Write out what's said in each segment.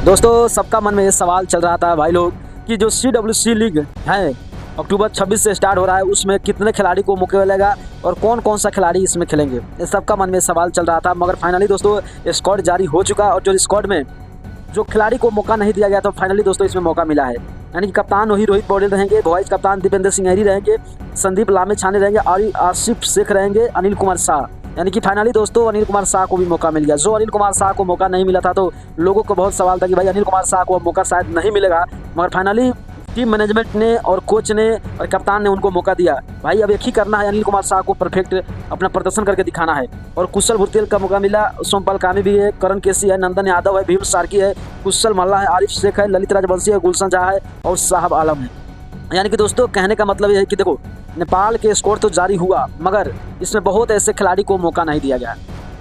दोस्तों सबका मन में ये सवाल चल रहा था भाई लोग कि जो CWC लीग है अक्टूबर 26 से स्टार्ट हो रहा है, उसमें कितने खिलाड़ी को मौका मिलेगा और कौन कौन सा खिलाड़ी इसमें खेलेंगे। ये सबका मन में सवाल चल रहा था, मगर फाइनली दोस्तों स्क्वाड जारी हो चुका और जो स्क्वाड में जो खिलाड़ी को मौका नहीं दिया गया तो फाइनली दोस्तों इसमें मौका मिला है। यानी कि कप्तान वही रोहित पौडेल रहेंगे, वाइस कप्तान दीपेंद्र सिंह ऐरी रहेंगे, संदीप लामे छाने रहेंगे और आसिफ शेख रहेंगे, अनिल कुमार शाह। यानी कि फाइनली दोस्तों अनिल कुमार शाह को भी मौका मिल गया। जो अनिल कुमार शाह को मौका नहीं मिला था तो लोगों को बहुत सवाल था कि भाई अनिल कुमार शाह को मौका शायद नहीं मिलेगा, मगर फाइनली टीम मैनेजमेंट ने और कोच ने और कप्तान ने उनको मौका दिया। भाई अब एक ही करना है, अनिल कुमार शाह को परफेक्ट अपना प्रदर्शन करके दिखाना है। और कुशल भुरतेल का मौका मिला, सोमपाल कामी भी है, करण केसी है, नंदन यादव है, भीम सार्की है, कुशल मल्ला है, आरिफ शेख है, ललित राजवंशी है, गुलशन झा है और साहब आलम है। यानी कि दोस्तों कहने का मतलब यह है कि देखो नेपाल के स्कोर तो जारी हुआ, मगर इसमें बहुत ऐसे खिलाड़ी को मौका नहीं दिया गया।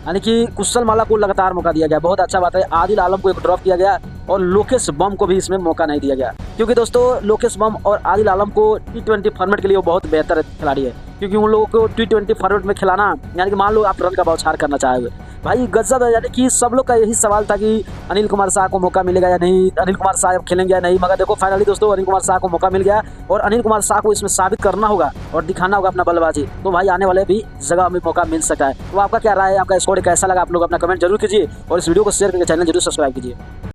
यानी कि कुशल माला को लगातार मौका दिया गया, बहुत अच्छा बात है। आदिल आलम को एक ड्रॉप किया गया और लोकेश बम को भी इसमें मौका नहीं दिया गया, क्योंकि दोस्तों लोकेश बम और आदिल आलम को T20 फॉर्मेट के लिए वो बहुत बेहतर खिलाड़ी है, क्योंकि उन लोगों को T20 फॉर्मेट में खिलाना, यानी कि मान लो आप रन का बौछार करना चाहोगे, भाई गजब है। यानी कि सब लोग का यही सवाल था कि अनिल कुमार शाह को मौका मिलेगा या नहीं, अनिल कुमार शाह खेलेंगे या नहीं, मगर देखो फाइनली दोस्तों अनिल कुमार शाह को मौका मिल गया और अनिल कुमार शाह को इसमें साबित करना होगा और दिखाना होगा अपना बल्लेबाजी। तो भाई आने वाले भी जगह में मौका मिल सकता है। तो आपका क्या राय है, आपका स्कोर कैसा लगा, आप लोग अपना कमेंट जरूर कीजिए और इस वीडियो को शेयर करके चैनल जरूर सब्सक्राइब कीजिए।